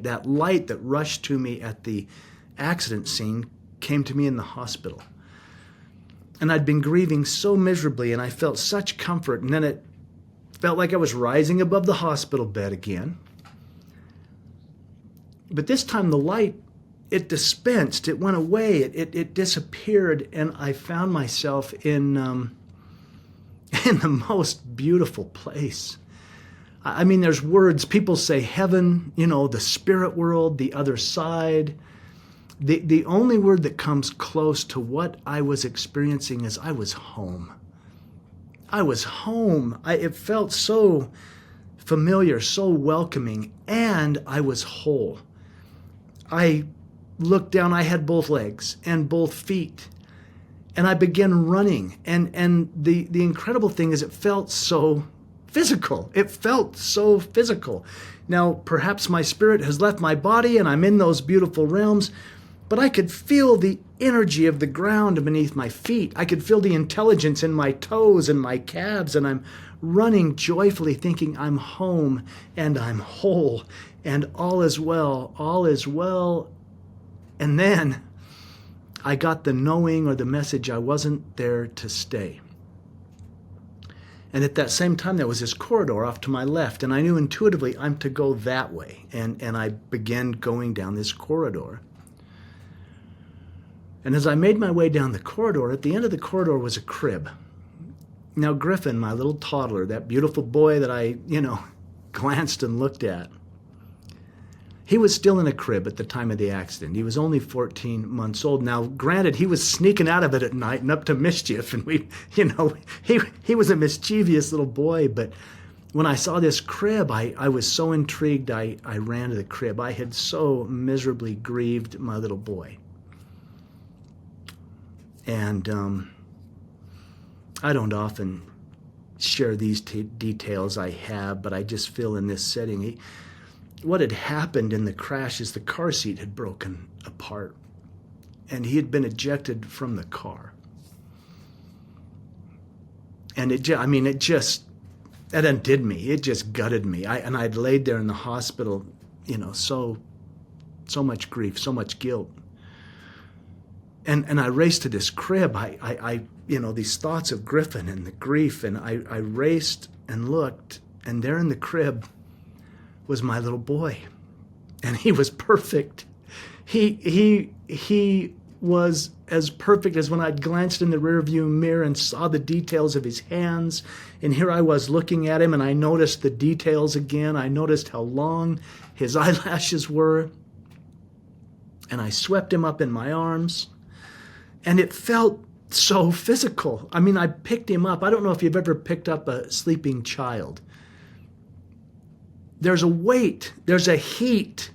that light that rushed to me at the accident scene came to me in the hospital. And I'd been grieving so miserably, and I felt such comfort, and then it felt like I was rising above the hospital bed again. But this time the light, it dispensed, it went away, it disappeared, and I found myself in the most beautiful place. I mean, there's words, people say heaven, the spirit world, the other side. The only word that comes close to what I was experiencing is I was home. I was home. It felt so familiar, so welcoming, and I was whole. I looked down, I had both legs and both feet, and I began running. And the incredible thing is it felt so physical. It felt so physical. Now, perhaps my spirit has left my body and I'm in those beautiful realms, but I could feel the energy of the ground beneath my feet. I could feel the intelligence in my toes and my calves, and I'm running joyfully thinking I'm home and I'm whole and all is well, all is well. And then I got the knowing or the message I wasn't there to stay. And at that same time, there was this corridor off to my left, and I knew intuitively I'm to go that way. And I began going down this corridor. And as I made my way down the corridor, at the end of the corridor was a crib. Now, Griffin, my little toddler, that beautiful boy that I, glanced and looked at, he was still in a crib at the time of the accident. He was only 14 months old. Now, granted, he was sneaking out of it at night and up to mischief. And he was a mischievous little boy. But when I saw this crib, I was so intrigued, I ran to the crib. I had so miserably grieved my little boy. And I don't often share these details I have, but I just feel in this setting, what had happened in the crash is the car seat had broken apart, and he had been ejected from the car. And it undid me. It just gutted me. I'd laid there in the hospital, so much grief, so much guilt. And I raced to this crib. I these thoughts of Griffin and the grief, and I raced and looked, and there in the crib was my little boy, and he was perfect. He was as perfect as when I'd glanced in the rearview mirror and saw the details of his hands. And here I was looking at him, and I noticed the details again. I noticed how long his eyelashes were, and I swept him up in my arms, and it felt so physical. I mean, I picked him up. I don't know if you've ever picked up a sleeping child. There's a weight, there's a heat.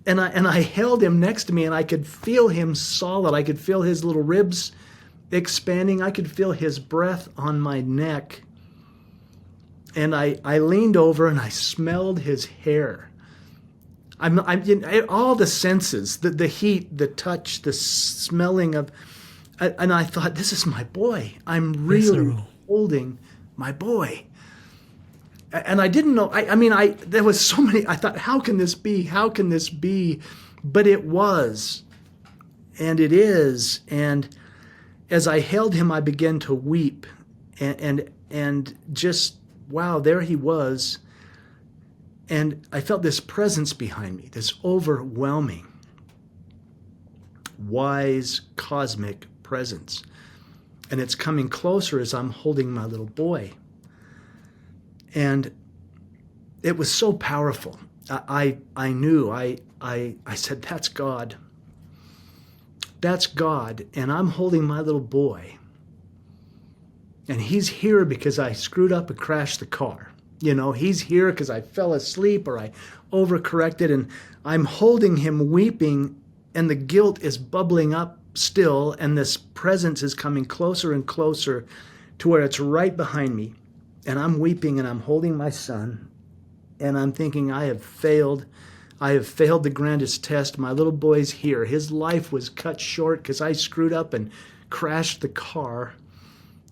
And I held him next to me, and I could feel him solid. I could feel his little ribs expanding. I could feel his breath on my neck. And I leaned over and I smelled his hair. All the senses, the heat, the touch, the smelling of, and I thought, this is my boy. I'm really holding my boy. And I didn't know, there was so many, I thought, how can this be? How can this be? But it was, and it is. And as I held him, I began to weep and just, wow, there he was. And I felt this presence behind me, this overwhelming, wise, cosmic presence. And it's coming closer as I'm holding my little boy. And it was so powerful. I knew, I said, that's God. That's God. And I'm holding my little boy. And he's here because I screwed up and crashed the car. He's here because I fell asleep or I overcorrected. And I'm holding him weeping, and the guilt is bubbling up still. And this presence is coming closer and closer to where it's right behind me. And I'm weeping, and I'm holding my son, and I'm thinking, I have failed. I have failed the grandest test. My little boy's here. His life was cut short because I screwed up and crashed the car.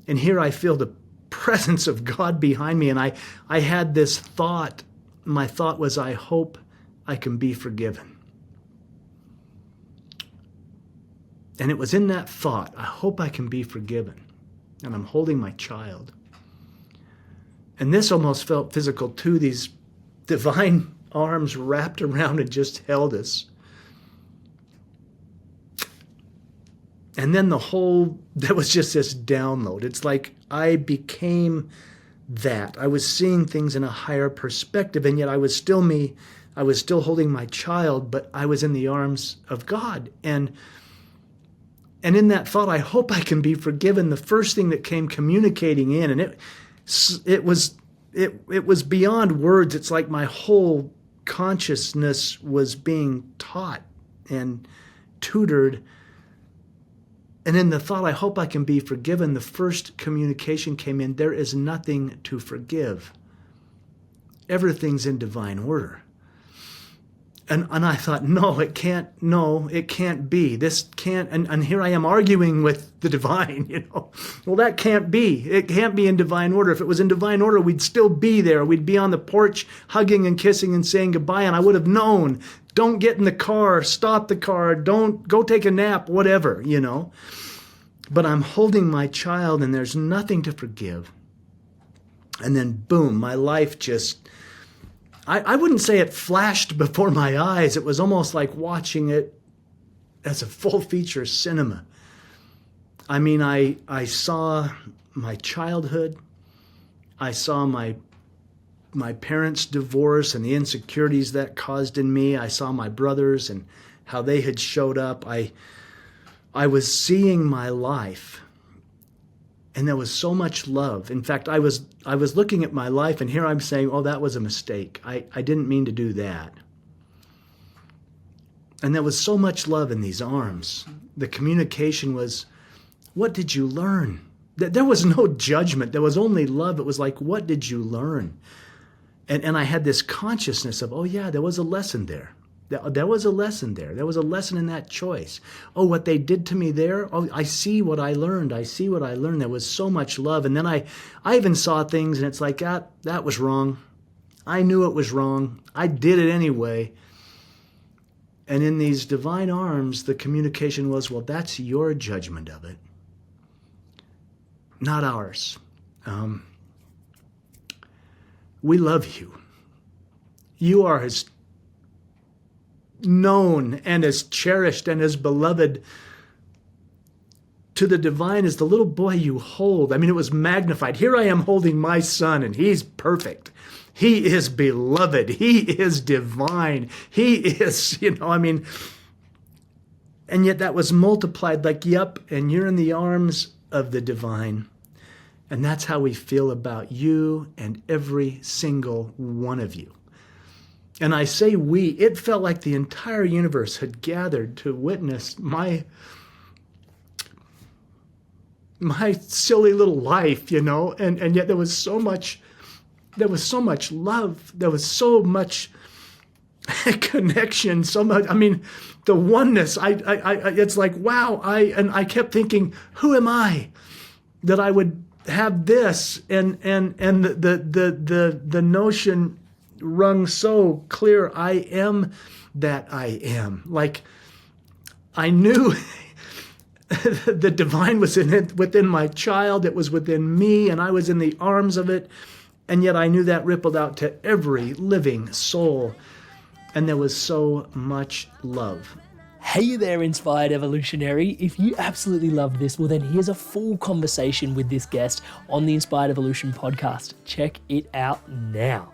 And here I feel the presence of God behind me, and I had this thought. My thought was, I hope I can be forgiven. And it was in that thought, I hope I can be forgiven. And I'm holding my child. And this almost felt physical too. These divine arms wrapped around and just held us. And then there was just this download. It's like I became that. I was seeing things in a higher perspective, and yet I was still me. I was still holding my child, but I was in the arms of God. And in that thought, I hope I can be forgiven. The first thing that came communicating in, and it was beyond words. It's like my whole consciousness was being taught and tutored. And in the thought, I hope I can be forgiven, the first communication came in, there is nothing to forgive. Everything's in divine order. And I thought, no, it can't be. This can't, and here I am arguing with the divine, Well, that can't be. It can't be in divine order. If it was in divine order, we'd still be there. We'd be on the porch hugging and kissing and saying goodbye, and I would have known, don't get in the car, stop the car, don't go take a nap, whatever, But I'm holding my child and there's nothing to forgive. And then boom, my life just, I wouldn't say it flashed before my eyes. It was almost like watching it as a full feature cinema. I mean, I saw my childhood. I saw my parents' divorce and the insecurities that caused in me. I saw my brothers and how they had showed up. I was seeing my life, and there was so much love. In fact, I was looking at my life, and here I'm saying, oh, that was a mistake. I didn't mean to do that. And there was so much love in these arms. The communication was, what did you learn? There was no judgment. There was only love. It was like, what did you learn? And I had this consciousness of, oh yeah, there was a lesson there. There was a lesson there. There was a lesson in that choice. Oh, what they did to me there. Oh, I see what I learned. I see what I learned. There was so much love. And then I even saw things, and it's like, that was wrong. I knew it was wrong. I did it anyway. And in these divine arms, the communication was, well, that's your judgment of it, not ours. We love you. You are as known and as cherished and as beloved to the divine as the little boy you hold. I mean, it was magnified. Here I am holding my son, and he's perfect. He is beloved. He is divine. He is, and yet that was multiplied like, yep, and you're in the arms of the divine. And that's how we feel about you and every single one of you. And I say we, it felt like the entire universe had gathered to witness my silly little life, and yet there was so much love, there was so much connection, so much, the oneness, it's like, wow, I kept thinking, who am I that I would have this, and the notion rung so clear, I am that I am. Like, I knew the divine was within my child, it was within me, and I was in the arms of it, and yet I knew that rippled out to every living soul, and there was so much love. Hey there, Inspired Evolutionary. If you absolutely loved this, well then here's a full conversation with this guest on the Inspired Evolution podcast. Check it out now.